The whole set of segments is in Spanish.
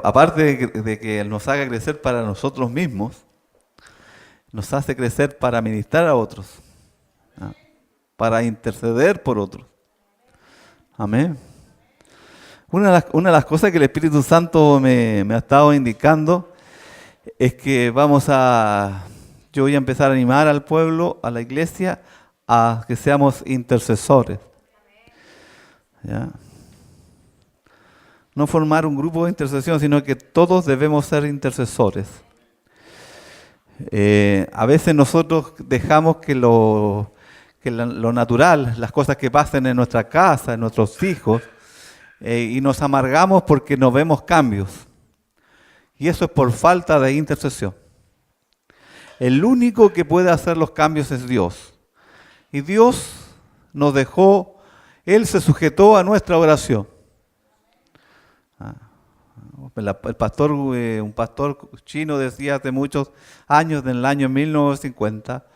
Aparte de que nos haga crecer para nosotros mismos, nos hace crecer para ministrar a otros, ¿ah? Para interceder por otros. Amén. Una de las cosas que el Espíritu Santo me ha estado indicando es que yo voy a empezar a animar al pueblo, a la iglesia, a que seamos intercesores. ¿Ya? No formar un grupo de intercesión, sino que todos debemos ser intercesores. A veces nosotros dejamos que lo natural, las cosas que pasen en nuestra casa, en nuestros hijos, y nos amargamos porque no vemos cambios. Y eso es por falta de intercesión. El único que puede hacer los cambios es Dios. Y Dios nos dejó, Él se sujetó a nuestra oración. El pastor, un pastor chino decía hace muchos años, en el año 1950,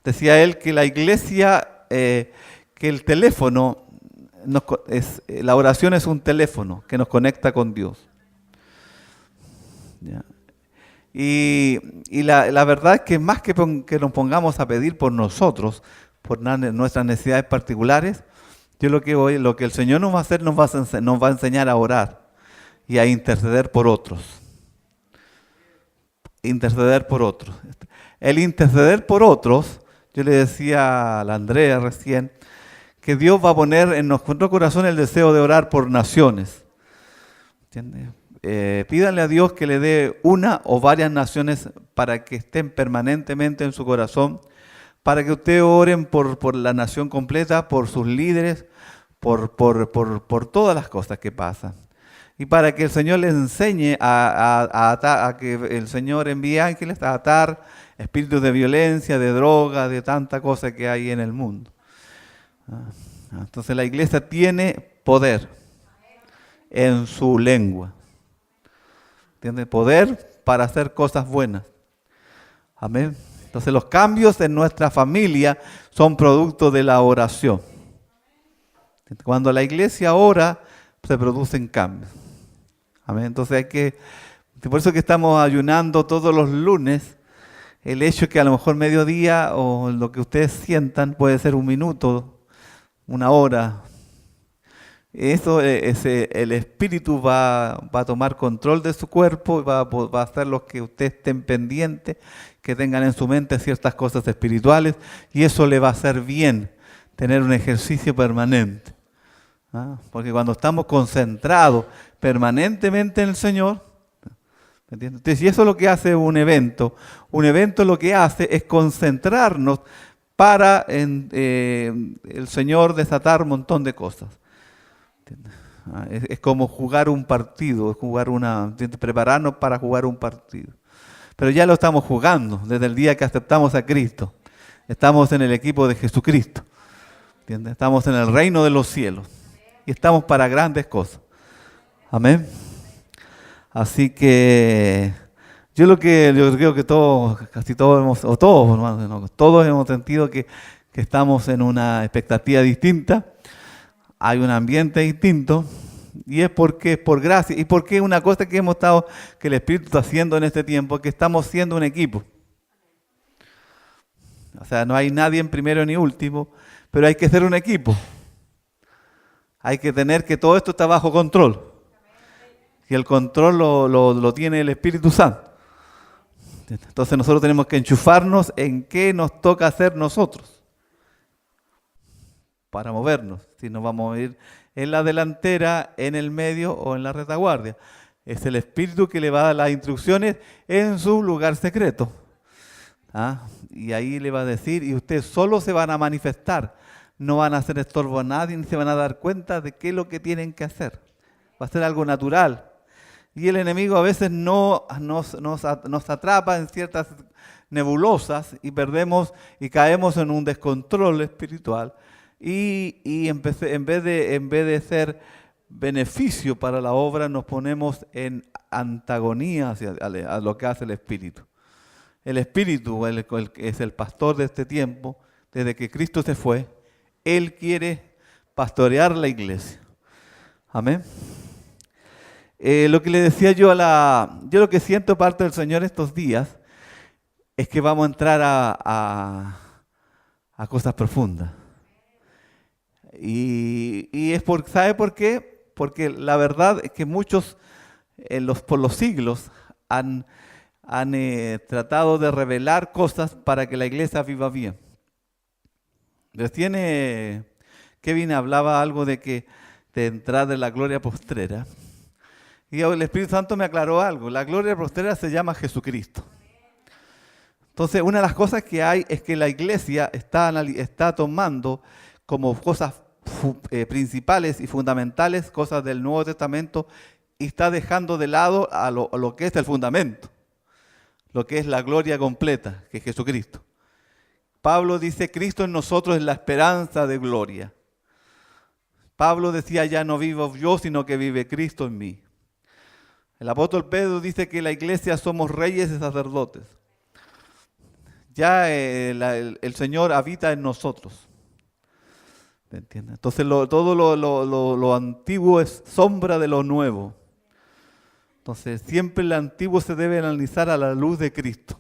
decía él que la iglesia, que el teléfono, la oración es un teléfono que nos conecta con Dios. ¿Ya? Y la verdad es que más que nos pongamos a pedir por nosotros, por nuestras necesidades particulares, lo que el Señor nos va a hacer, nos va a enseñar a orar y a interceder por otros. Interceder por otros. El interceder por otros, yo le decía a la Andrea recién, que Dios va a poner en nuestro corazón el deseo de orar por naciones. ¿Entiendes? Pídanle a Dios que le dé una o varias naciones para que estén permanentemente en su corazón, para que ustedes oren por la nación completa, por sus líderes, por todas las cosas que pasan. Y para que el Señor les enseñe a que el Señor envíe ángeles a atar espíritus de violencia, de droga, de tanta cosa que hay en el mundo. Entonces la iglesia tiene poder en su lengua. Tiene poder para hacer cosas buenas. Amén. Entonces los cambios en nuestra familia son producto de la oración. Cuando la iglesia ora, se producen cambios. Amén. Entonces por eso que estamos ayunando todos los lunes. El hecho es que a lo mejor mediodía o lo que ustedes sientan puede ser un minuto, una hora. El espíritu va a tomar control de su cuerpo y va a hacer los que ustedes estén pendientes, que tengan en su mente ciertas cosas espirituales, y eso le va a hacer bien tener un ejercicio permanente. Porque cuando estamos concentrados permanentemente en el Señor, ¿me entiendes? Entonces, y eso es lo que hace un evento. Un evento lo que hace es concentrarnos para el Señor desatar un montón de cosas. Es como jugar un partido, prepararnos para jugar un partido. Pero ya lo estamos jugando desde el día que aceptamos a Cristo. Estamos en el equipo de Jesucristo. ¿Entiendes? Estamos en el reino de los cielos. Y estamos para grandes cosas. Amén. Así que yo creo que todos hemos sentido que estamos en una expectativa distinta. Hay un ambiente distinto, y es porque es por gracia, y porque una cosa que que el Espíritu está haciendo en este tiempo, es que estamos siendo un equipo. O sea, no hay nadie en primero ni último, pero hay que ser un equipo. Hay que tener que todo esto está bajo control. Y el control lo tiene el Espíritu Santo. Entonces nosotros tenemos que enchufarnos en qué nos toca hacer nosotros para movernos. Si nos vamos a ir en la delantera, en el medio o en la retaguardia. Es el Espíritu que le va a dar las instrucciones en su lugar secreto. Y ahí le va a decir, y ustedes solo se van a manifestar. No van a hacer estorbo a nadie, ni se van a dar cuenta de qué es lo que tienen que hacer. Va a ser algo natural. Y el enemigo a veces nos atrapa en ciertas nebulosas y perdemos y caemos en un descontrol espiritual. Y en vez de ser beneficio para la obra, nos ponemos en antagonía a lo que hace el Espíritu. El Espíritu es el pastor de este tiempo. Desde que Cristo se fue, Él quiere pastorear la iglesia. Amén. Lo que le decía yo yo lo que siento parte del Señor estos días es que vamos a entrar a cosas profundas. Y ¿sabe por qué? Porque la verdad es que muchos por los siglos han tratado de revelar cosas para que la iglesia viva bien. Recién Kevin hablaba algo de entrar en la gloria postrera. Y el Espíritu Santo me aclaró algo. La gloria postrera se llama Jesucristo. Entonces, una de las cosas que hay es que la iglesia está tomando como cosas principales y fundamentales cosas del Nuevo Testamento y está dejando de lado a lo que es el fundamento, lo que es la gloria completa, que es Jesucristo. Pablo dice, Cristo en nosotros es la esperanza de gloria. Pablo decía, ya no vivo yo, sino que vive Cristo en mí. El apóstol Pedro dice que la iglesia somos reyes y sacerdotes. Ya el Señor habita en nosotros. ¿Me entiendes? Entonces todo lo antiguo es sombra de lo nuevo. Entonces siempre el antiguo se debe analizar a la luz de Cristo.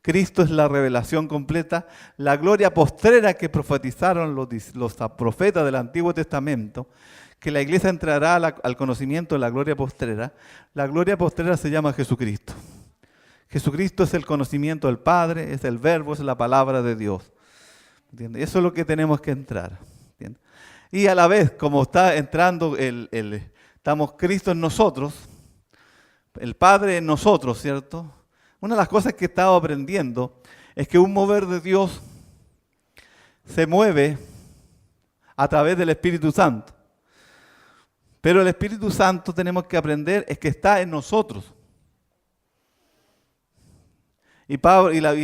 Cristo es la revelación completa. La gloria postrera que profetizaron los profetas del Antiguo Testamento, que la iglesia entrará al conocimiento de la gloria postrera. La gloria postrera se llama Jesucristo. Jesucristo es el conocimiento del Padre, es el Verbo, es la palabra de Dios. ¿Entiendes? Eso es lo que tenemos que entrar. ¿Entiendes? Y a la vez, como está entrando, estamos Cristo en nosotros, el Padre en nosotros, ¿cierto? Una de las cosas que he estado aprendiendo es que un mover de Dios se mueve a través del Espíritu Santo. Pero el Espíritu Santo tenemos que aprender es que está en nosotros. Y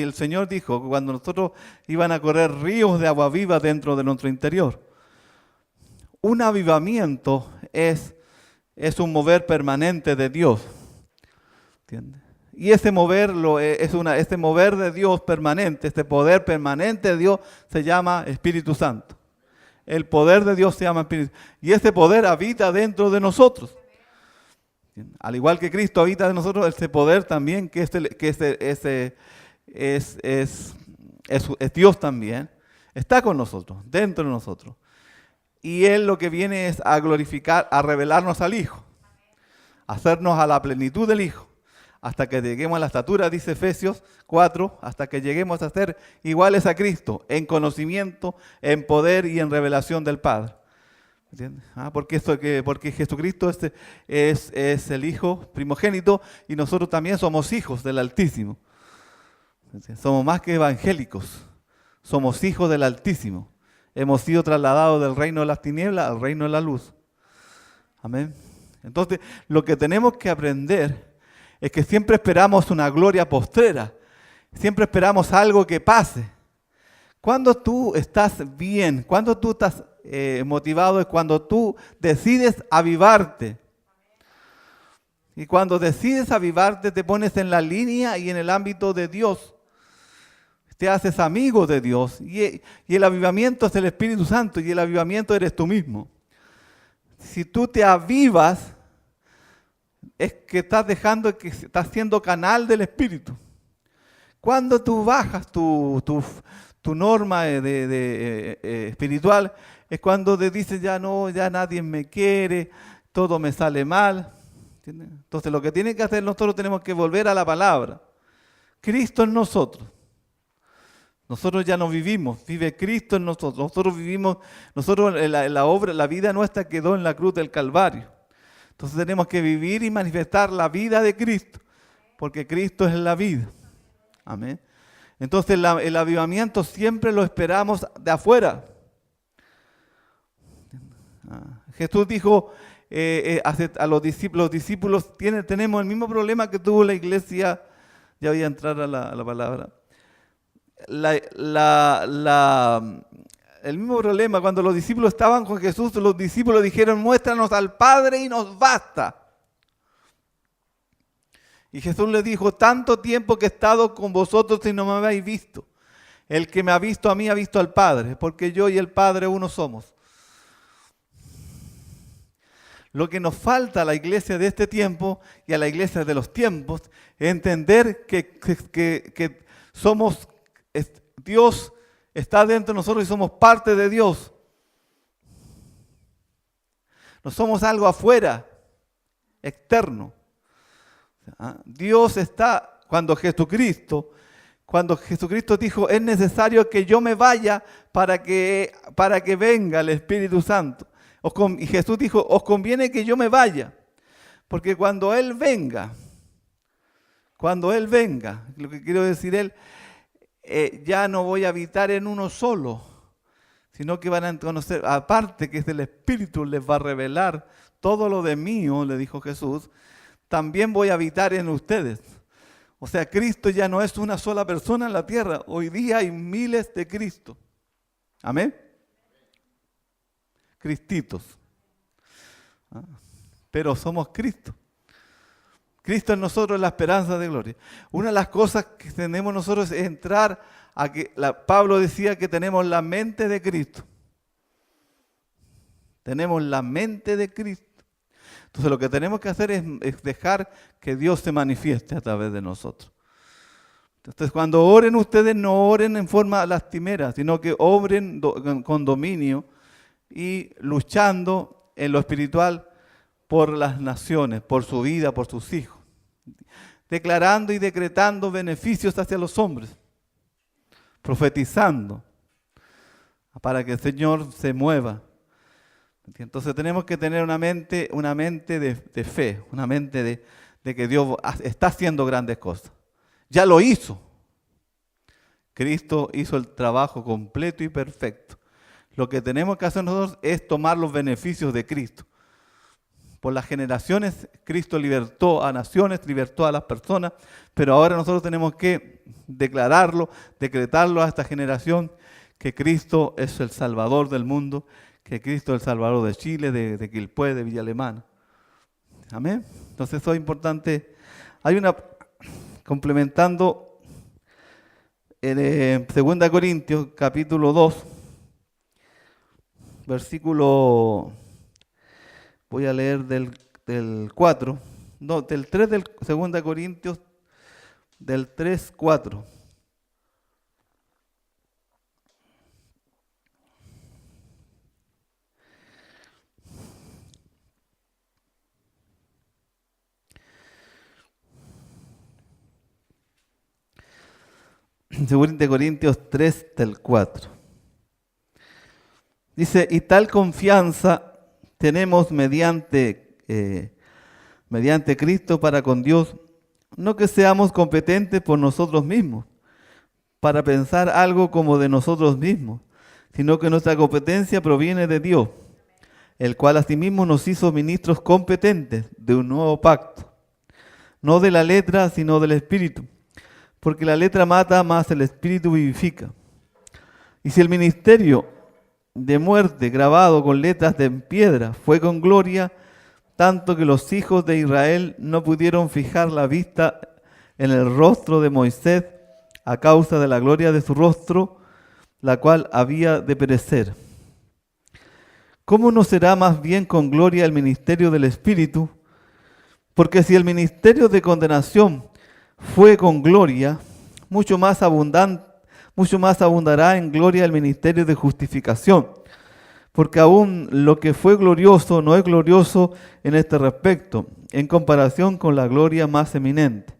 el Señor dijo que cuando nosotros iban a correr ríos de agua viva dentro de nuestro interior. Un avivamiento es un mover permanente de Dios. ¿Entiendes? Y ese mover este mover de Dios permanente, este poder permanente de Dios se llama Espíritu Santo. El poder de Dios se llama Espíritu. Y ese poder habita dentro de nosotros. Al igual que Cristo habita en nosotros, ese poder también, que es Dios también, está con nosotros, dentro de nosotros. Y Él lo que viene es a glorificar, a revelarnos al Hijo, a hacernos a la plenitud del Hijo, hasta que lleguemos a la estatura, dice Efesios 4, hasta que lleguemos a ser iguales a Cristo, en conocimiento, en poder y en revelación del Padre. ¿Entiendes? Porque Jesucristo es el Hijo primogénito y nosotros también somos hijos del Altísimo. ¿Entiendes? Somos más que evangélicos, somos hijos del Altísimo. Hemos sido trasladados del reino de las tinieblas al reino de la luz. Amén. Entonces, lo que tenemos que aprender es que siempre esperamos una gloria postrera, siempre esperamos algo que pase. Cuando tú estás bien, cuando tú estás motivado, es cuando tú decides avivarte. Y cuando decides avivarte, te pones en la línea y en el ámbito de Dios. Te haces amigo de Dios. Y el avivamiento es el Espíritu Santo y el avivamiento eres tú mismo. Si tú te avivas, es que estás estás siendo canal del Espíritu. Cuando tú bajas tu norma espiritual, es cuando te dices, ya nadie me quiere, todo me sale mal. ¿Entiendes? Entonces lo que tiene que hacer nosotros tenemos que volver a la palabra. Cristo en nosotros. Nosotros ya no vivimos, vive Cristo en nosotros. Nosotros vivimos, la vida nuestra quedó en la cruz del Calvario. Entonces tenemos que vivir y manifestar la vida de Cristo, porque Cristo es la vida. Amén. Entonces el avivamiento siempre lo esperamos de afuera. Jesús dijo a los discípulos, tenemos el mismo problema que tuvo la iglesia, ya voy a entrar a la palabra. El mismo problema, cuando los discípulos estaban con Jesús, los discípulos dijeron, muéstranos al Padre y nos basta. Y Jesús les dijo, tanto tiempo que he estado con vosotros y no me habéis visto. El que me ha visto a mí ha visto al Padre, porque yo y el Padre uno somos. Lo que nos falta a la iglesia de este tiempo y a la iglesia de los tiempos es entender que somos, Dios está dentro de nosotros y somos parte de Dios. No somos algo afuera, externo. Dios está, cuando Jesucristo dijo, es necesario que yo me vaya para que venga el Espíritu Santo. Y Jesús dijo, os conviene que yo me vaya, porque cuando Él venga, lo que quiero decir Él, ya no voy a habitar en uno solo, sino que van a conocer, aparte que el Espíritu les va a revelar todo lo de mío, le dijo Jesús, también voy a habitar en ustedes. O sea, Cristo ya no es una sola persona en la tierra, hoy día hay miles de Cristo. Amén. Cristitos. Pero somos Cristo. Cristo en nosotros es la esperanza de gloria. Una de las cosas que tenemos nosotros es entrar a que, Pablo decía que tenemos la mente de Cristo. Tenemos la mente de Cristo. Entonces lo que tenemos que hacer es dejar que Dios se manifieste a través de nosotros. Entonces cuando oren ustedes, no oren en forma lastimera, sino que oren con dominio y luchando en lo espiritual por las naciones, por su vida, por sus hijos. Declarando y decretando beneficios hacia los hombres. Profetizando para que el Señor se mueva. Entonces tenemos que tener una mente de fe, una mente de que Dios está haciendo grandes cosas. Ya lo hizo. Cristo hizo el trabajo completo y perfecto. Lo que tenemos que hacer nosotros es tomar los beneficios de Cristo. Por las generaciones, Cristo libertó a naciones, libertó a las personas, pero ahora nosotros tenemos que declararlo, decretarlo a esta generación, que Cristo es el Salvador del mundo, que Cristo es el Salvador de Chile, de Quilpué, de Villa Alemana. Amén. Entonces eso es importante. Hay complementando en 2 Corintios capítulo 2, versículo, voy a leer del 4, no, del 3 del 2 Corintios, del 3, 4. Según de Corintios 3 del 4. Dice, y tal confianza tenemos mediante Cristo para con Dios, no que seamos competentes por nosotros mismos, para pensar algo como de nosotros mismos, sino que nuestra competencia proviene de Dios, el cual asimismo nos hizo ministros competentes de un nuevo pacto, no de la letra, sino del Espíritu. Porque la letra mata, mas el Espíritu vivifica. Y si el ministerio de muerte grabado con letras de piedra fue con gloria, tanto que los hijos de Israel no pudieron fijar la vista en el rostro de Moisés a causa de la gloria de su rostro, la cual había de perecer. ¿Cómo no será más bien con gloria el ministerio del Espíritu? Porque si el ministerio de condenación fue con gloria, mucho más abundará en gloria el ministerio de justificación. Porque aún lo que fue glorioso no es glorioso en este respecto, en comparación con la gloria más eminente.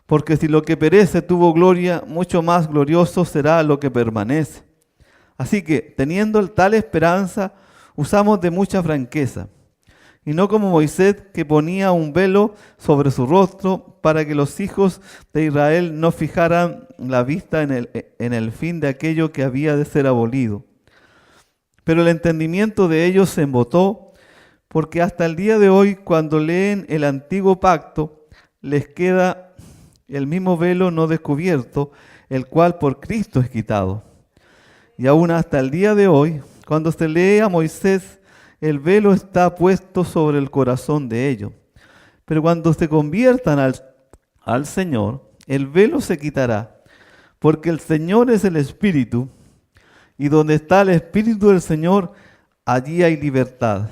Porque si lo que perece tuvo gloria, mucho más glorioso será lo que permanece. Así que, teniendo tal esperanza, usamos de mucha franqueza. Y no como Moisés, que ponía un velo sobre su rostro para que los hijos de Israel no fijaran la vista en el fin de aquello que había de ser abolido. Pero el entendimiento de ellos se embotó, porque hasta el día de hoy, cuando leen el antiguo pacto, les queda el mismo velo no descubierto, el cual por Cristo es quitado. Y aún hasta el día de hoy, cuando se lee a Moisés, el velo está puesto sobre el corazón de ellos. Pero cuando se conviertan al Señor, el velo se quitará, porque el Señor es el Espíritu, y donde está el Espíritu del Señor, allí hay libertad.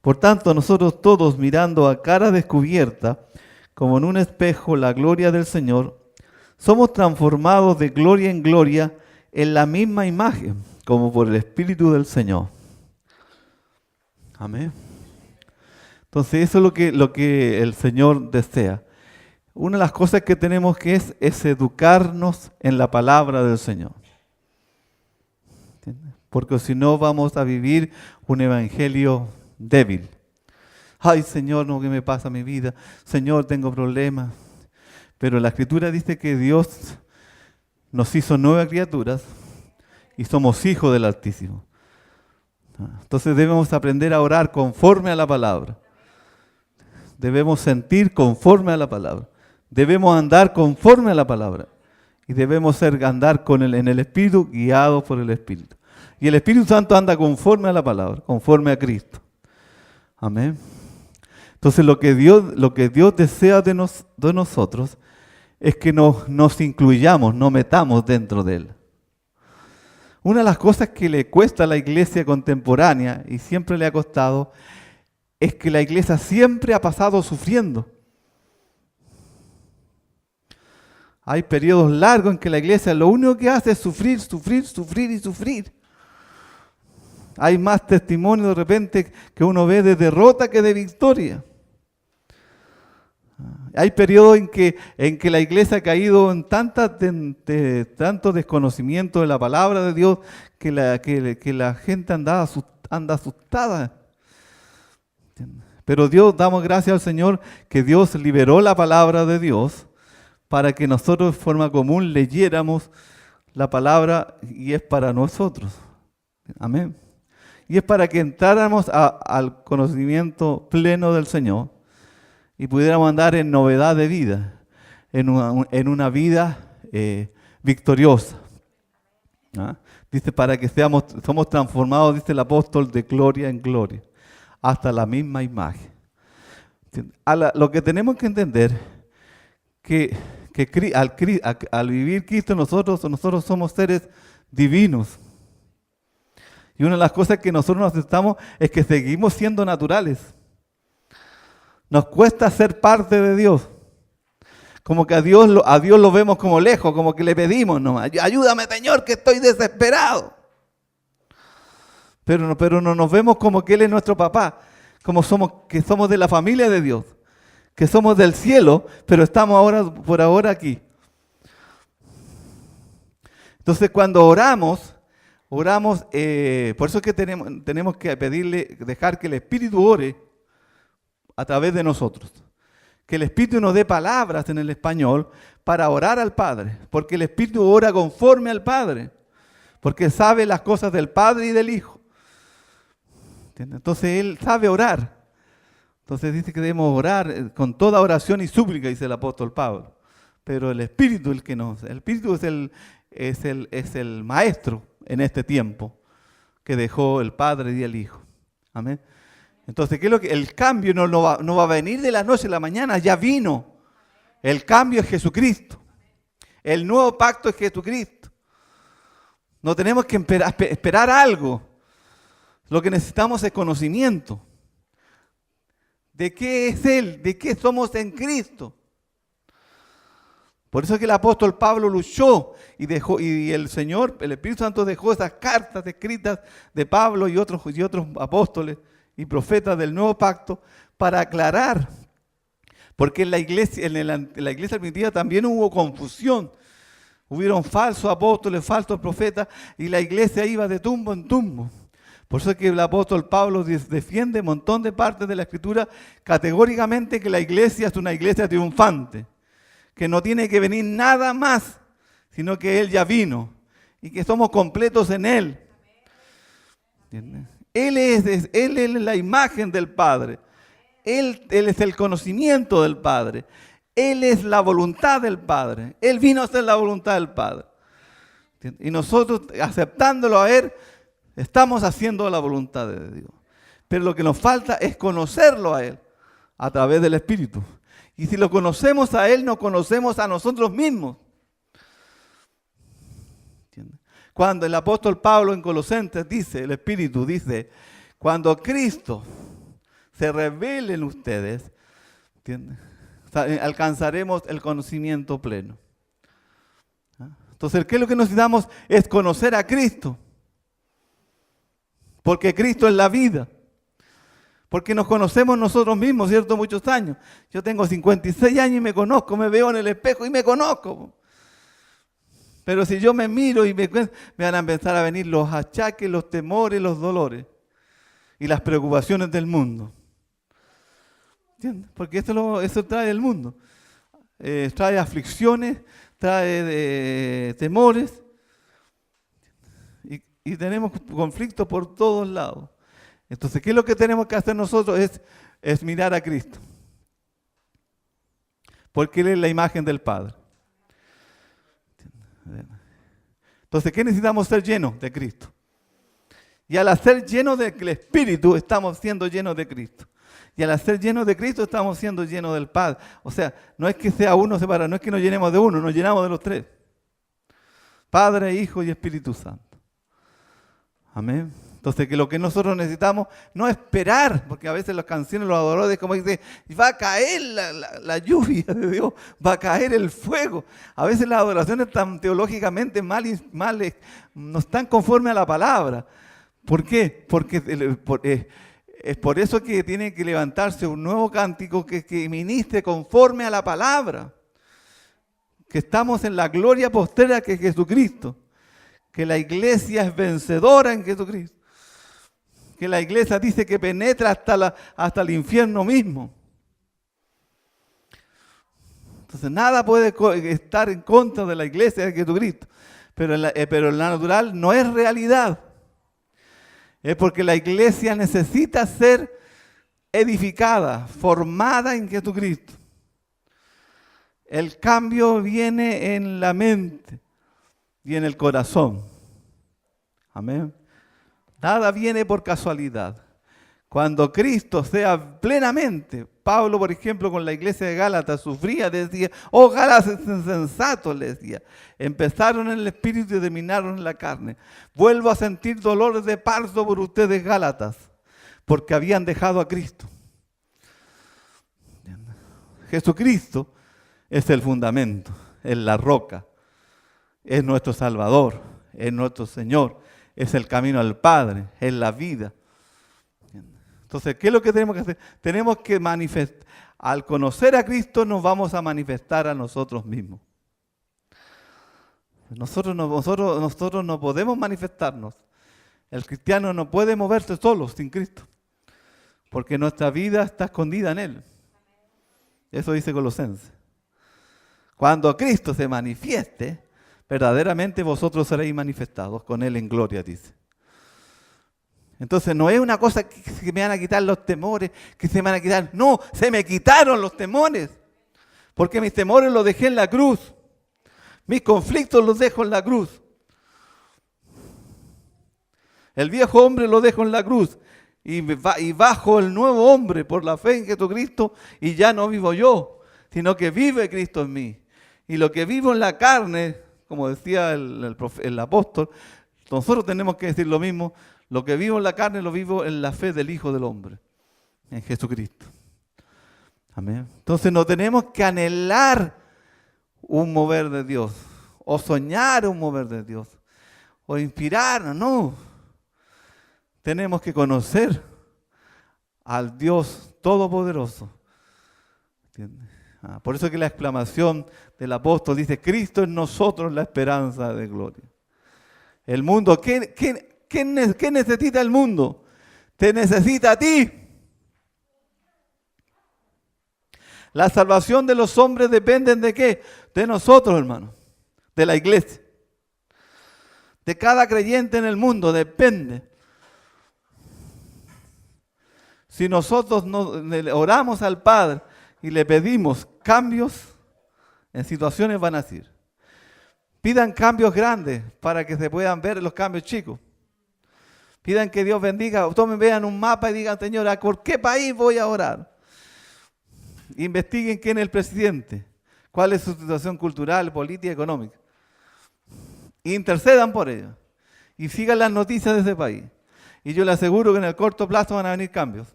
Por tanto, nosotros todos mirando a cara descubierta, como en un espejo, la gloria del Señor, somos transformados de gloria en gloria en la misma imagen, como por el Espíritu del Señor. Amén. Entonces eso es lo que el Señor desea. Una de las cosas que tenemos que es educarnos en la palabra del Señor. ¿Entiendes? Porque si no vamos a vivir un evangelio débil. Ay, Señor, no, ¿qué me pasa en mi vida? Señor, tengo problemas. Pero la Escritura dice que Dios nos hizo nuevas criaturas y somos hijos del Altísimo. Entonces debemos aprender a orar conforme a la palabra. Debemos sentir conforme a la palabra. Debemos andar conforme a la palabra. Y debemos andar en el Espíritu, guiados por el Espíritu. Y el Espíritu Santo anda conforme a la palabra, conforme a Cristo. Amén. Entonces lo que Dios desea de nosotros es que nos incluyamos, nos metamos dentro de Él. Una de las cosas que le cuesta a la iglesia contemporánea, y siempre le ha costado, es que la iglesia siempre ha pasado sufriendo. Hay periodos largos en que la iglesia lo único que hace es sufrir, sufrir, sufrir y sufrir. Hay más testimonios de repente que uno ve de derrota que de victoria. Hay periodos en que la iglesia ha caído en tanto desconocimiento de la palabra de Dios que la gente anda asustada. Pero damos gracias al Señor que Dios liberó la palabra de Dios para que nosotros de forma común leyéramos la palabra y es para nosotros. Amén. Y es para que entráramos al conocimiento pleno del Señor y pudiéramos andar en novedad de vida, en una vida victoriosa. ¿Ah? Dice, para que somos transformados, dice el apóstol, de gloria en gloria, hasta la misma imagen. Lo que tenemos que entender, que al vivir Cristo nosotros somos seres divinos. Y una de las cosas que nosotros nos aceptamos es que seguimos siendo naturales. Nos cuesta ser parte de Dios. Como que a Dios lo vemos como lejos, como que le pedimos nomás. Ayúdame, Señor, que estoy desesperado. Pero no nos vemos como que Él es nuestro papá, que somos de la familia de Dios, que somos del cielo, pero estamos por ahora aquí. Entonces cuando oramos, por eso es que tenemos que dejar que el Espíritu ore a través de nosotros. Que el Espíritu nos dé palabras en el español para orar al Padre, porque el Espíritu ora conforme al Padre, porque sabe las cosas del Padre y del Hijo. ¿Entiendes? Entonces Él sabe orar. Entonces dice que debemos orar con toda oración y súplica, dice el apóstol Pablo. Pero el Espíritu el Espíritu es el maestro en este tiempo que dejó el Padre y el Hijo. Amén. Entonces, ¿qué es lo que? El cambio no va a venir de la noche a la mañana, ya vino. El cambio es Jesucristo. El nuevo pacto es Jesucristo. No tenemos que esperar algo. Lo que necesitamos es conocimiento. ¿De qué es Él? ¿De qué somos en Cristo? Por eso es que el apóstol Pablo luchó y el Señor, el Espíritu Santo dejó esas cartas escritas de Pablo y otros apóstoles y profetas del nuevo pacto para aclarar. Porque en la iglesia primitiva también hubo confusión. Hubieron falsos apóstoles, falsos profetas y la iglesia iba de tumbo en tumbo. Por eso es que el apóstol Pablo defiende un montón de partes de la Escritura categóricamente que la iglesia es una iglesia triunfante. Que no tiene que venir nada más, sino que Él ya vino y que somos completos en Él. ¿Entiendes? Él es la imagen del Padre. Él es el conocimiento del Padre. Él es la voluntad del Padre. Él vino a ser la voluntad del Padre. ¿Entiendes? Y nosotros, aceptándolo a Él, estamos haciendo la voluntad de Dios. Pero lo que nos falta es conocerlo a Él a través del Espíritu. Y si lo conocemos a Él, nos conocemos a nosotros mismos. ¿Entiendes? Cuando el apóstol Pablo en Colosenses dice, el Espíritu dice, cuando Cristo se revele en ustedes, ¿entiendes? Alcanzaremos el conocimiento pleno. Entonces, ¿qué es lo que necesitamos? Es conocer a Cristo. Porque Cristo es la vida. Porque nos conocemos nosotros mismos, ¿cierto? Muchos años. Yo tengo 56 años y me conozco, me veo en el espejo y me conozco. Pero si yo me miro y me van a empezar a venir los achaques, los temores, los dolores y las preocupaciones del mundo. ¿Entiendes? Porque eso trae el mundo. Trae aflicciones, trae temores y tenemos conflictos por todos lados. Entonces, ¿qué es lo que tenemos que hacer nosotros? Es mirar a Cristo. Porque Él es la imagen del Padre. Entonces, ¿qué necesitamos? Ser llenos de Cristo. Y al ser llenos del Espíritu, estamos siendo llenos de Cristo. Y al ser llenos de Cristo, estamos siendo llenos del Padre. O sea, no es que sea uno separado, no es que nos llenemos de uno, nos llenamos de los tres. Padre, Hijo y Espíritu Santo. Amén. Entonces, que lo que nosotros necesitamos no es esperar, porque a veces las canciones, los adoradores, como dicen, va a caer la lluvia de Dios, va a caer el fuego. A veces las adoraciones están teológicamente mal, no están conformes a la palabra. ¿Por qué? Porque es por eso que tiene que levantarse un nuevo cántico que ministre conforme a la palabra. Que estamos en la gloria postrera que es Jesucristo. Que la iglesia es vencedora en Jesucristo. Que la iglesia dice que penetra hasta el infierno mismo. Entonces nada puede estar en contra de la iglesia de Jesucristo. Pero en la natural no es realidad. Es porque la iglesia necesita ser edificada, formada en Jesucristo. El cambio viene en la mente y en el corazón. Amén. Nada viene por casualidad. Cuando Cristo sea plenamente, Pablo, por ejemplo, con la iglesia de Gálatas sufría, decía, oh Gálatas insensatos, les decía. Empezaron en el espíritu y terminaron en la carne. Vuelvo a sentir dolores de parto por ustedes, Gálatas, porque habían dejado a Cristo. Jesucristo es el fundamento, es la roca, es nuestro Salvador, es nuestro Señor. Es el camino al Padre, es la vida. Entonces, ¿qué es lo que tenemos que hacer? Tenemos que manifestar. Al conocer a Cristo nos vamos a manifestar a nosotros mismos. Nosotros no podemos manifestarnos. El cristiano no puede moverse solo sin Cristo. Porque nuestra vida está escondida en Él. Eso dice Colosenses. Cuando Cristo se manifieste, verdaderamente vosotros seréis manifestados con Él en gloria, dice. Entonces no es una cosa que me van a quitar los temores, que se me van a quitar. No, se me quitaron los temores. Porque mis temores los dejé en la cruz. Mis conflictos los dejo en la cruz. El viejo hombre lo dejo en la cruz. Y bajo el nuevo hombre por la fe en Jesucristo. Y ya no vivo yo, sino que vive Cristo en mí. Y lo que vivo en la carne, como decía el apóstol, nosotros tenemos que decir lo mismo. Lo que vivo en la carne lo vivo en la fe del Hijo del Hombre, en Jesucristo. Amén. Entonces no tenemos que anhelar un mover de Dios, o soñar un mover de Dios, o inspirarnos, no. Tenemos que conocer al Dios Todopoderoso. ¿Entiendes? Por eso que la exclamación del apóstol dice, Cristo en nosotros la esperanza de gloria. El mundo, ¿qué necesita el mundo? Te necesita a ti. La salvación de los hombres depende de qué? De nosotros, hermano. De la iglesia. De cada creyente en el mundo depende. Si nosotros oramos al Padre y le pedimos cambios, en situaciones van a decir. Pidan cambios grandes para que se puedan ver los cambios chicos. Pidan que Dios bendiga, vean un mapa y digan, Señora, ¿por qué país voy a orar? Investiguen quién es el presidente, cuál es su situación cultural, política, económica. Intercedan por ello y sigan las noticias de ese país. Y yo les aseguro que en el corto plazo van a venir cambios.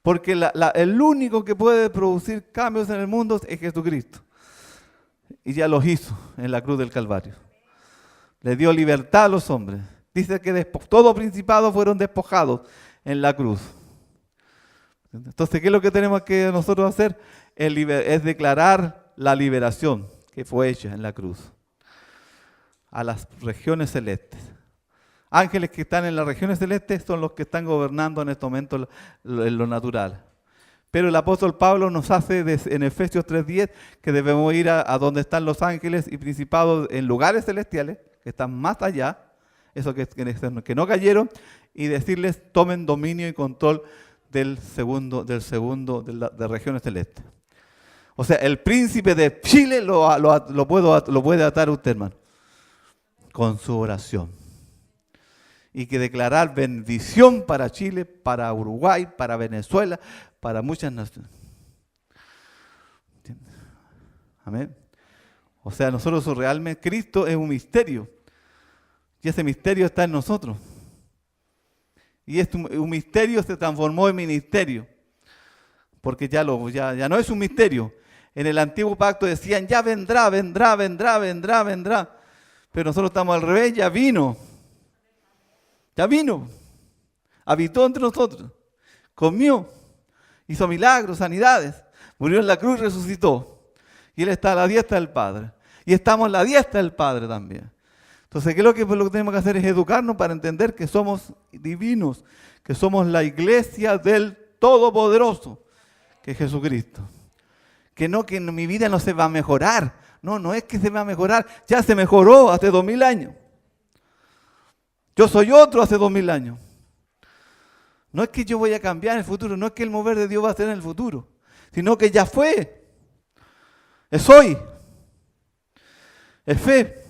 Porque el único que puede producir cambios en el mundo es Jesucristo. Y ya los hizo en la cruz del Calvario. Le dio libertad a los hombres. Dice que todo principado fueron despojados en la cruz. Entonces, ¿qué es lo que tenemos que nosotros hacer? Es declarar la liberación que fue hecha en la cruz a las regiones celestes. Ángeles que están en las regiones celestes son los que están gobernando en este momento en lo natural. Pero el apóstol Pablo nos hace en Efesios 3:10 que debemos ir a donde están los ángeles y principados en lugares celestiales, que están más allá, esos que no cayeron, y decirles tomen dominio y control de regiones celestes. O sea, el príncipe de Chile lo puede atar usted, hermano, con su oración. Y que declarar bendición para Chile, para Uruguay, para Venezuela, para muchas naciones. ¿Entiendes? Amén. O sea, nosotros realmente, Cristo es un misterio. Y ese misterio está en nosotros. Y un misterio se transformó en ministerio. Porque ya no es un misterio. En el antiguo pacto decían, ya vendrá. Pero nosotros estamos al revés, ya vino. Ya vino. Habitó entre nosotros. Comió. Hizo milagros, sanidades. Murió en la cruz y resucitó. Y Él está a la diestra del Padre. Y estamos a la diestra del Padre también. Entonces, ¿qué es lo que tenemos que hacer? Es educarnos para entender que somos divinos. Que somos la iglesia del Todopoderoso. Que es Jesucristo. Que mi vida no se va a mejorar. No es que se va a mejorar. Ya se mejoró hace 2000 años. Yo soy otro hace 2000 años. No es que yo voy a cambiar en el futuro. No es que el mover de Dios va a ser en el futuro. Sino que ya fue. Es hoy. Es fe.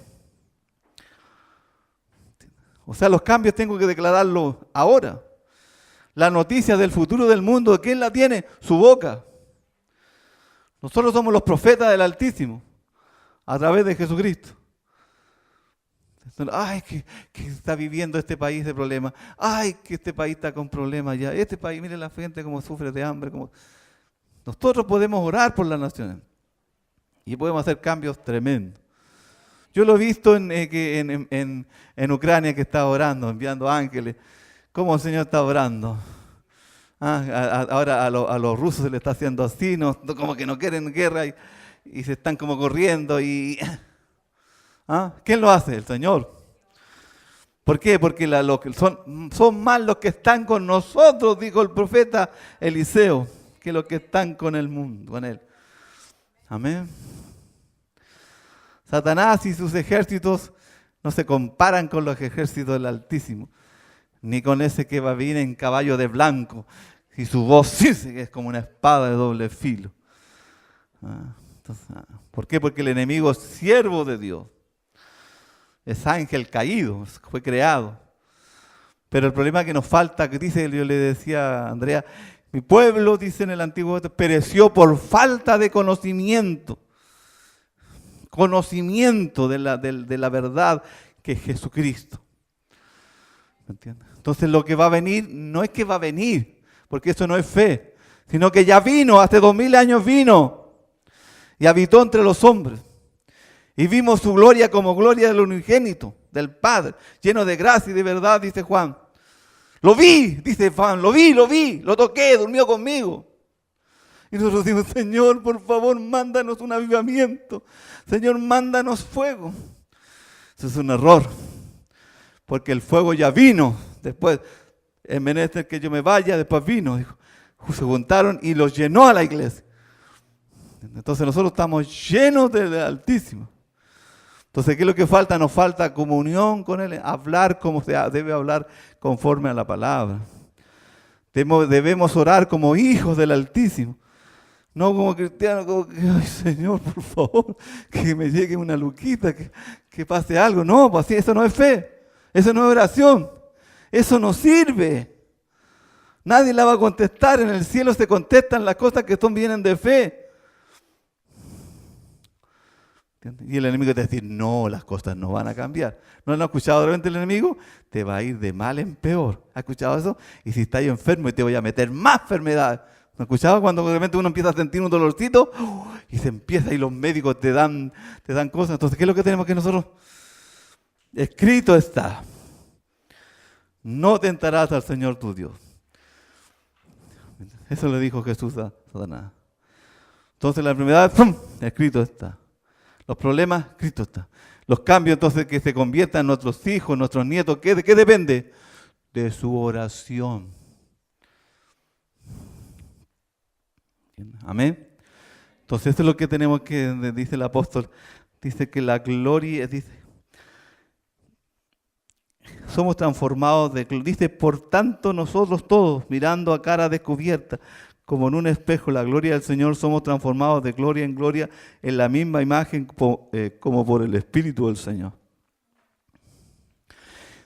O sea, los cambios tengo que declararlos ahora. La noticia del futuro del mundo, ¿quién la tiene? Su boca. Nosotros somos los profetas del Altísimo, a través de Jesucristo. Ay, que está viviendo este país de problemas. Ay, que este país está con problemas ya. Este país, mire la gente cómo sufre de hambre. Nosotros podemos orar por las naciones y podemos hacer cambios tremendos. Yo lo he visto en Ucrania, que está orando, enviando ángeles. ¿Cómo el Señor está orando? Ahora a los rusos se les está haciendo así, como que no quieren guerra y se están como corriendo. ¿Quién lo hace? El Señor. ¿Por qué? Porque son más los que están con nosotros, dijo el profeta Eliseo, que los que están con el mundo, con Él. Amén. Satanás y sus ejércitos no se comparan con los ejércitos del Altísimo, ni con ese que va a venir en caballo de blanco, y su voz sí es como una espada de doble filo. ¿Por qué? Porque el enemigo es siervo de Dios. Es ángel caído, fue creado. Pero el problema que nos falta, que dice, yo le decía a Andrea, mi pueblo, dice en el Antiguo Testamento, pereció por falta de conocimiento. Conocimiento de la verdad que es Jesucristo. ¿Me entiendes? Entonces lo que va a venir, no es que va a venir, porque eso no es fe, sino que ya vino, hace 2000 años vino y habitó entre los hombres. Y vimos su gloria como gloria del unigénito, del Padre, lleno de gracia y de verdad, dice Juan. Lo vi, dice Juan, lo vi, lo toqué, durmió conmigo. Y nosotros decimos, Señor, por favor, mándanos un avivamiento. Señor, mándanos fuego. Eso es un error, porque el fuego ya vino. Después, es menester que yo me vaya, después vino. Dijo, se juntaron y los llenó a la iglesia. Entonces nosotros estamos llenos del Altísimo. Entonces, ¿qué es lo que falta? Nos falta comunión con Él, hablar como se debe hablar conforme a la palabra. Debemos orar como hijos del Altísimo. No como cristianos, como que, ay Señor, por favor, que me llegue una luquita, que pase algo. No, pues así, eso no es fe, eso no es oración, eso no sirve. Nadie la va a contestar, en el cielo se contestan las cosas que vienen de fe. ¿Entiendes? Y el enemigo te va a decir, no, las cosas no van a cambiar. ¿No lo has escuchado de repente el enemigo? Te va a ir de mal en peor. ¿Has escuchado eso? Y si estás enfermo y te voy a meter más enfermedades. ¿No has escuchado cuando de repente uno empieza a sentir un dolorcito? Y se empieza y los médicos te dan cosas. Entonces, ¿qué es lo que tenemos que nosotros? Escrito está. No tentarás al Señor tu Dios. Eso le dijo Jesús a Satanás. Entonces la enfermedad, ¡pum!, escrito está. Los problemas, escrito está. Los cambios entonces que se conviertan en nuestros hijos, nuestros nietos, ¿de qué depende? De su oración. Amén. Entonces eso es lo que tenemos que, dice el apóstol, dice que la gloria, dice, somos transformados, dice, por tanto nosotros todos, mirando a cara descubierta, como en un espejo, la gloria del Señor, somos transformados de gloria en gloria en la misma imagen como por el Espíritu del Señor.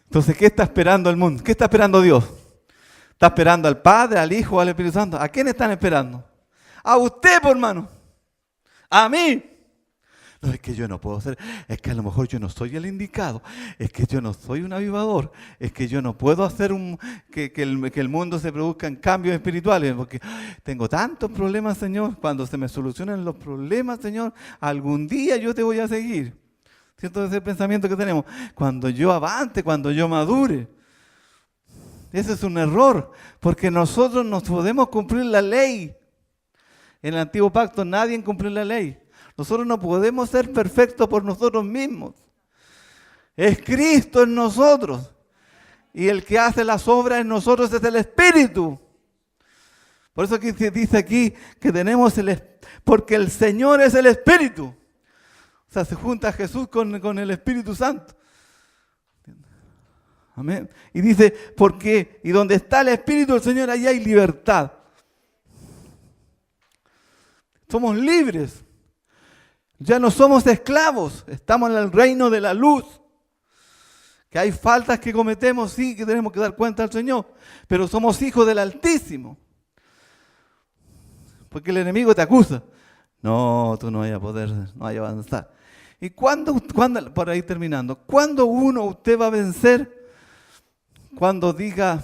Entonces, ¿qué está esperando el mundo? ¿Qué está esperando Dios? ¿Está esperando al Padre, al Hijo, al Espíritu Santo? ¿A quién están esperando? A usted, por hermano. A mí. No, es que yo no puedo ser, es que a lo mejor yo no soy el indicado, es que yo no soy un avivador, es que yo no puedo hacer que el mundo se produzca en cambios espirituales, porque tengo tantos problemas, Señor. Cuando se me solucionen los problemas, Señor, algún día yo te voy a seguir. ¿Cierto? Ese es el pensamiento que tenemos. Cuando yo avance, cuando yo madure. Ese es un error, porque nosotros no podemos cumplir la ley. En el antiguo pacto nadie cumplió la ley. Nosotros no podemos ser perfectos por nosotros mismos. Es Cristo en nosotros. Y el que hace las obras en nosotros es el Espíritu. Por eso que dice aquí que tenemos porque el Señor es el Espíritu. O sea, se junta Jesús con el Espíritu Santo. Amén. Y dice, porque, y donde está el Espíritu del Señor, allá hay libertad. Somos libres. Ya no somos esclavos, estamos en el reino de la luz. Que hay faltas que cometemos, sí, que tenemos que dar cuenta al Señor, pero somos hijos del Altísimo. Porque el enemigo te acusa. No, tú no vas a poder, no vas a avanzar. ¿Y cuándo, por ahí terminando, cuándo usted va a vencer? Cuando diga,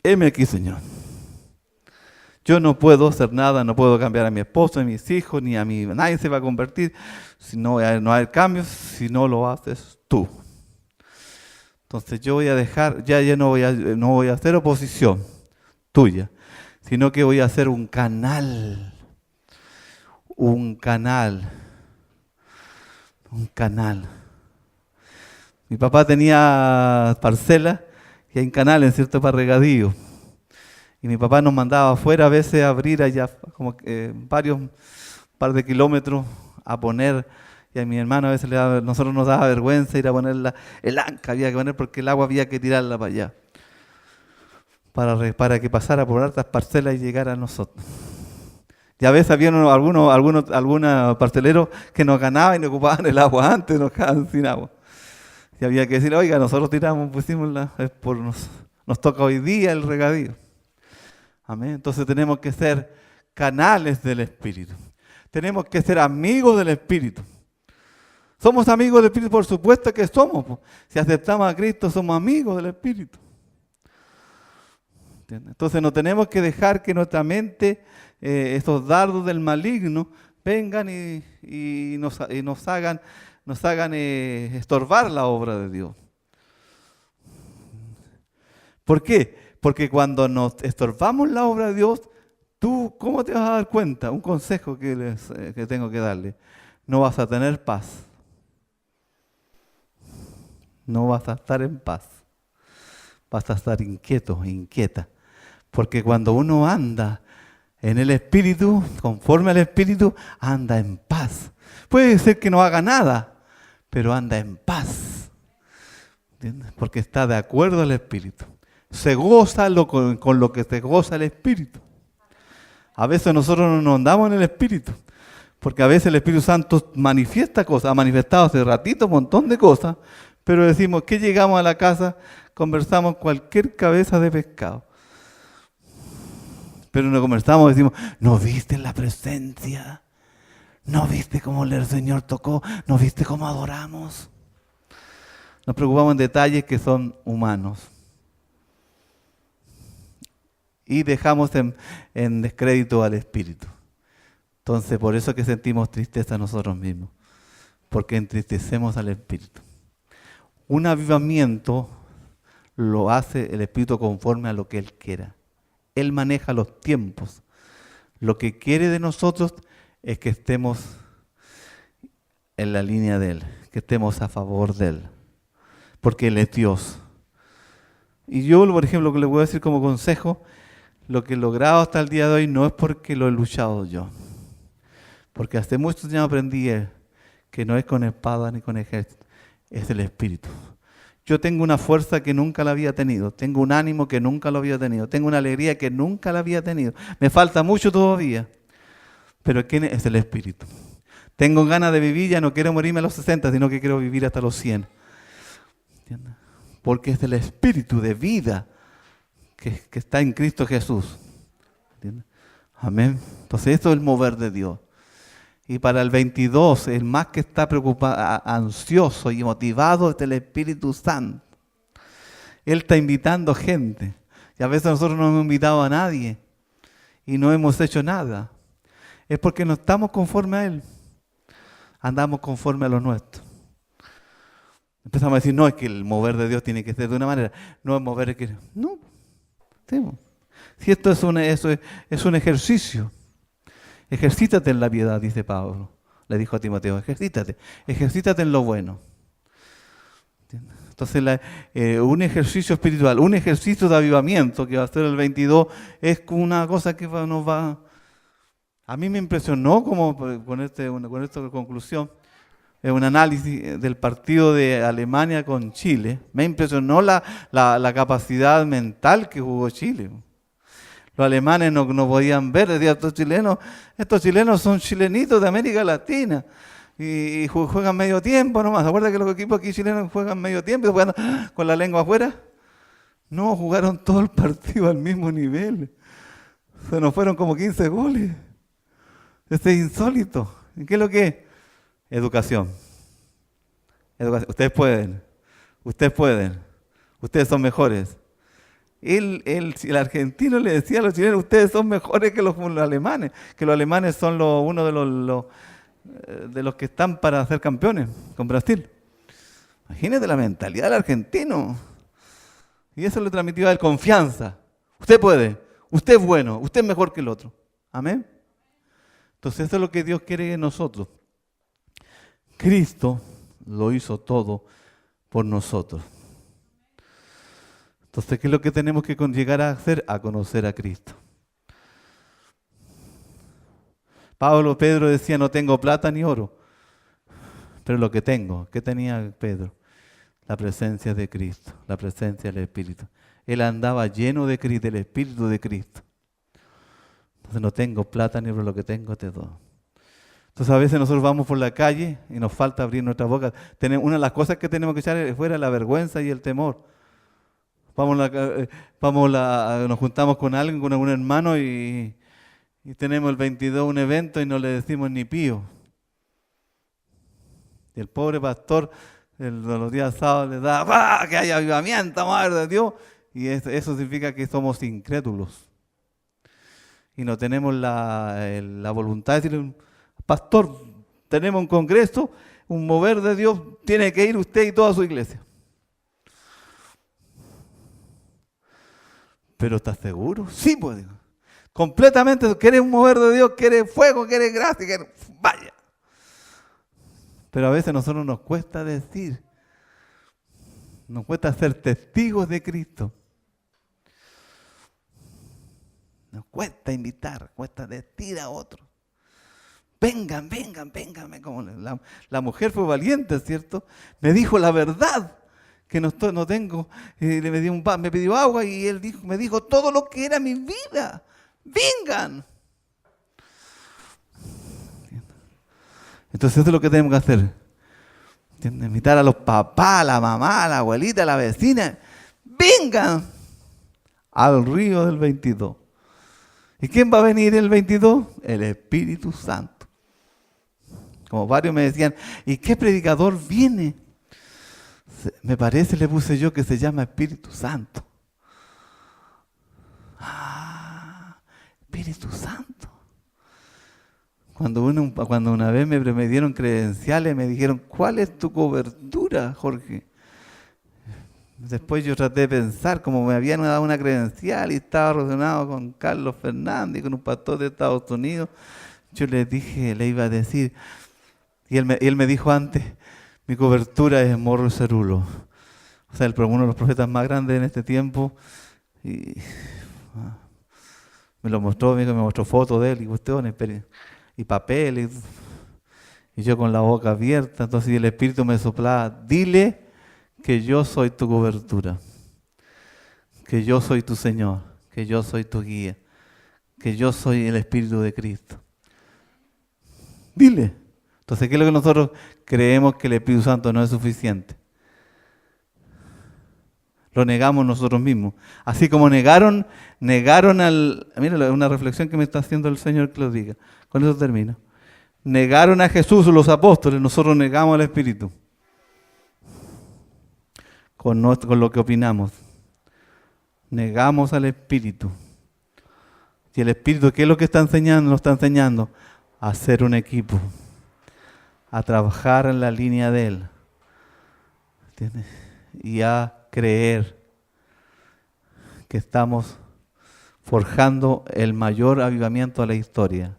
heme aquí, Señor. Yo no puedo hacer nada, no puedo cambiar a mi esposo, a mis hijos, ni a mí. Nadie se va a convertir si no hay cambios, si no lo haces tú. Entonces yo voy a dejar, ya no voy a hacer oposición tuya, sino que voy a hacer un canal. Un canal. Mi papá tenía parcelas y hay canales, ¿cierto?, para regadío. Y mi papá nos mandaba afuera a veces a abrir allá, como par de kilómetros, a poner. Y a mi hermano a veces nosotros nos daba vergüenza ir a poner el anca, había que poner porque el agua había que tirarla para allá. Para que pasara por hartas parcelas y llegara a nosotros. Y a veces había algunos parceleros que nos ganaban y nos ocupaban el agua antes, nos quedaban sin agua. Y había que decir, oiga, nosotros tiramos, pusimos nos toca hoy día el regadío. Amén. Entonces tenemos que ser canales del Espíritu. Tenemos que ser amigos del Espíritu. ¿Somos amigos del Espíritu? Por supuesto que somos. Si aceptamos a Cristo, somos amigos del Espíritu. ¿Entiendes? Entonces no tenemos que dejar que nuestra mente, esos dardos del maligno, vengan y nos hagan estorbar la obra de Dios. ¿Por qué? Porque cuando nos estorbamos la obra de Dios, tú, ¿cómo te vas a dar cuenta? Un consejo que tengo que darle. No vas a tener paz. No vas a estar en paz. Vas a estar inquieto, inquieta. Porque cuando uno anda en el Espíritu, conforme al Espíritu, anda en paz. Puede ser que no haga nada, pero anda en paz. ¿Entiendes? Porque está de acuerdo al Espíritu. Se goza con lo que se goza el Espíritu. A veces nosotros no andamos en el Espíritu, porque a veces el Espíritu Santo manifiesta cosas, ha manifestado hace ratito un montón de cosas, pero decimos que llegamos a la casa, conversamos cualquier cabeza de pescado. Pero no conversamos, decimos, ¿no viste la presencia? ¿No viste cómo el Señor tocó? ¿No viste cómo adoramos? Nos preocupamos en detalles que son humanos. Y dejamos en descrédito al Espíritu. Entonces, por eso es que sentimos tristeza nosotros mismos. Porque entristecemos al Espíritu. Un avivamiento lo hace el Espíritu conforme a lo que Él quiera. Él maneja los tiempos. Lo que quiere de nosotros es que estemos en la línea de Él, que estemos a favor de Él. Porque Él es Dios. Y yo, por ejemplo, lo que le voy a decir como consejo, lo que he logrado hasta el día de hoy no es porque lo he luchado yo. Porque hace muchos años aprendí que no es con espada ni con ejército, es el Espíritu. Yo tengo una fuerza que nunca la había tenido, tengo un ánimo que nunca lo había tenido, tengo una alegría que nunca la había tenido. Me falta mucho todavía, pero ¿quién es el Espíritu? Tengo ganas de vivir, ya no quiero morirme a los 60, sino que quiero vivir hasta los 100. ¿Entiendes? Porque es el Espíritu de vida que está en Cristo Jesús. ¿Entiendes? Amén. Entonces esto es el mover de Dios. Y para el 22, el más que está preocupado, ansioso y motivado es el Espíritu Santo. Él está invitando gente. Y a veces nosotros no hemos invitado a nadie y no hemos hecho nada. Es porque no estamos conforme a Él. Andamos conforme a lo nuestro. Empezamos a decir, no, es que el mover de Dios tiene que ser de una manera. No es mover, es que... No. Sí. Si esto es un ejercicio. Ejercítate en la piedad, dice Pablo. Le dijo a Timoteo, ejercítate en lo bueno. Entonces, un ejercicio espiritual, un ejercicio de avivamiento que va a ser el 22, es una cosa que nos va... A mí me impresionó como con esta conclusión, un análisis del partido de Alemania con Chile. Me impresionó la capacidad mental que jugó Chile. Los alemanes no podían ver, decían, estos chilenos son chilenitos de América Latina y juegan medio tiempo nomás. ¿Se acuerdan que los equipos aquí chilenos juegan medio tiempo y juegan con la lengua afuera? No, jugaron todo el partido al mismo nivel. Se nos fueron como 15 goles. Esto es insólito. ¿Qué es lo que es? Educación. Ustedes pueden. Ustedes son mejores. El argentino le decía a los chilenos, ustedes son mejores que los alemanes, que los alemanes son uno de los que están para ser campeones con Brasil. Imagínate la mentalidad del argentino. Y eso le transmitió a él confianza. Usted puede, usted es bueno, usted es mejor que el otro. Amén. Entonces eso es lo que Dios quiere de nosotros. Cristo lo hizo todo por nosotros. Entonces, ¿qué es lo que tenemos que llegar a hacer? A conocer a Cristo. Pedro decía, no tengo plata ni oro, pero lo que tengo, ¿qué tenía Pedro? La presencia de Cristo, la presencia del Espíritu. Él andaba lleno del Espíritu de Cristo. Entonces, no tengo plata ni oro, lo que tengo te doy. Entonces, a veces nosotros vamos por la calle y nos falta abrir nuestra boca. Una de las cosas que tenemos que echar fuera es la vergüenza y el temor. Nos juntamos con alguien, con algún hermano y tenemos el 22 un evento y no le decimos ni pío. Y el pobre pastor los días sábados le da que haya avivamiento, madre de Dios. Y eso significa que somos incrédulos. Y no tenemos la voluntad de decirle, pastor, tenemos un congreso, un mover de Dios, tiene que ir usted y toda su iglesia. ¿Pero estás seguro? Sí, pues. Completamente. ¿Quieres un mover de Dios? ¿Quieres fuego? ¿Quieres gracia? Vaya. Pero a veces a nosotros nos cuesta decir. Nos cuesta ser testigos de Cristo. Nos cuesta invitar, cuesta decir a otros. Vengan. Como la mujer fue valiente, ¿cierto? Me dijo la verdad. Que no tengo, me pidió agua y él me dijo todo lo que era mi vida. Vengan. Entonces eso es lo que tenemos que hacer. ¿Entiendes? Invitar a los papás, a la mamá, a la abuelita, a la vecina. Vengan al río del 22. ¿Y quién va a venir el 22? El Espíritu Santo. Como varios me decían, ¿y qué predicador viene? Me parece, le puse yo, que se llama Espíritu Santo. Ah, Espíritu Santo. Cuando una vez me dieron credenciales, me dijeron, ¿cuál es tu cobertura, Jorge? Después yo traté de pensar, como me habían dado una credencial y estaba relacionado con Carlos Fernández, con un pastor de Estados Unidos, yo le iba a decir, y él me dijo antes, mi cobertura es Morro Cerulo. O sea, uno de los profetas más grandes en este tiempo, y me mostró fotos de él y cuestiones, y papeles, y yo con la boca abierta. Entonces el Espíritu me soplaba, dile que yo soy tu cobertura, que yo soy tu Señor, que yo soy tu guía, que yo soy el Espíritu de Cristo. Dile. Entonces, ¿qué es lo que nosotros creemos? Que el Espíritu Santo no es suficiente. Lo negamos nosotros mismos. Así como negaron al... Mira, una reflexión que me está haciendo el Señor, que lo diga. Con eso termino. Negaron a Jesús los apóstoles, nosotros negamos al Espíritu. Con lo que opinamos. Negamos al Espíritu. Y el Espíritu, ¿qué es lo que está enseñando? Nos está enseñando a ser un equipo, a trabajar en la línea de Él, ¿entiendes? Y a creer que estamos forjando el mayor avivamiento de la historia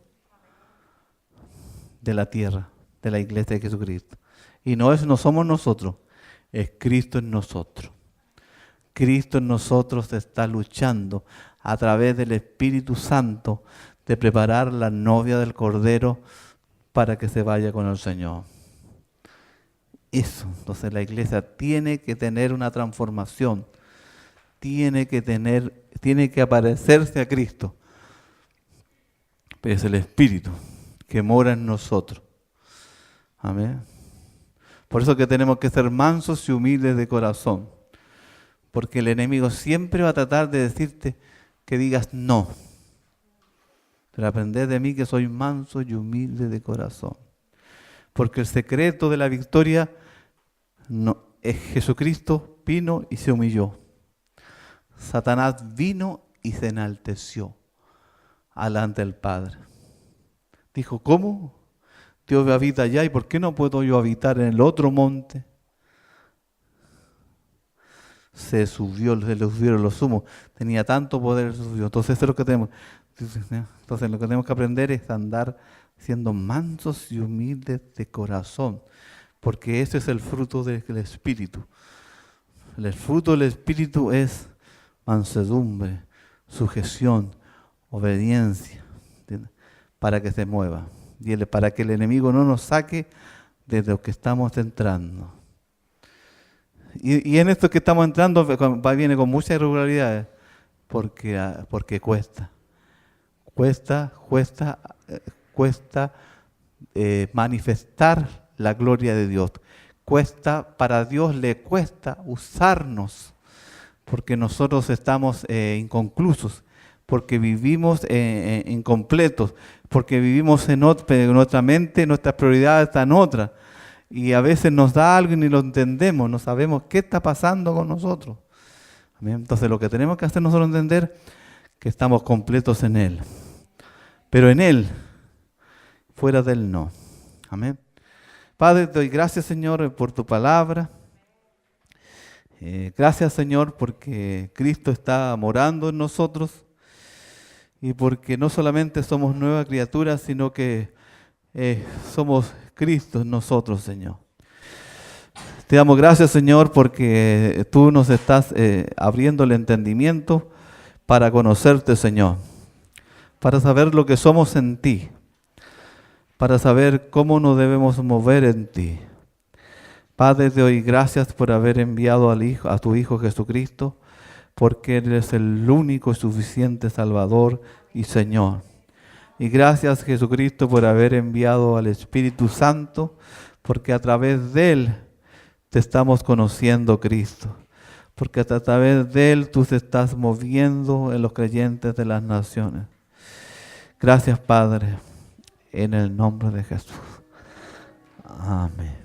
de la tierra, de la iglesia de Jesucristo. Y no somos nosotros, es Cristo en nosotros. Cristo en nosotros está luchando a través del Espíritu Santo de preparar la novia del Cordero para que se vaya con el Señor. Eso, entonces la iglesia tiene que tener una transformación, tiene que aparecerse a Cristo. Pero es el Espíritu que mora en nosotros. Amén. Por eso que tenemos que ser mansos y humildes de corazón. Porque el enemigo siempre va a tratar de decirte que digas no. Pero aprended de mí que soy manso y humilde de corazón. Porque el secreto de la victoria es Jesucristo vino y se humilló. Satanás vino y se enalteció delante del Padre. Dijo, ¿cómo? Dios habita allá, ¿y por qué no puedo yo habitar en el otro monte? Se le subieron los humos. Tenía tanto poder, se subió. Entonces eso es lo que tenemos. Entonces lo que tenemos que aprender es andar siendo mansos y humildes de corazón, porque ese es el fruto del Espíritu. El fruto del Espíritu es mansedumbre, sujeción, obediencia, ¿entiendes? Para que se mueva, para que el enemigo no nos saque de lo que estamos entrando. Y en esto que estamos entrando viene con muchas irregularidades, porque cuesta manifestar la gloria de Dios. Para Dios le cuesta usarnos, porque nosotros estamos inconclusos, porque vivimos incompletos, porque vivimos en nuestra mente, nuestras prioridades están en otra, y a veces nos da algo y ni lo entendemos, no sabemos qué está pasando con nosotros. Entonces lo que tenemos que hacer nosotros es entender que estamos completos en Él, pero en Él, fuera de Él no. Amén. Padre, te doy gracias, Señor, por tu palabra. Gracias, Señor, porque Cristo está morando en nosotros y porque no solamente somos nuevas criaturas, sino que somos Cristo en nosotros, Señor. Te damos gracias, Señor, porque tú nos estás abriendo el entendimiento para conocerte, Señor, para saber lo que somos en ti, para saber cómo nos debemos mover en ti. Padre, te doy gracias por haber enviado a tu Hijo Jesucristo, porque Él es el único y suficiente Salvador y Señor. Y gracias, Jesucristo, por haber enviado al Espíritu Santo, porque a través de Él te estamos conociendo, Cristo. Porque a través de Él tú te estás moviendo en los creyentes de las naciones. Gracias, Padre, en el nombre de Jesús. Amén.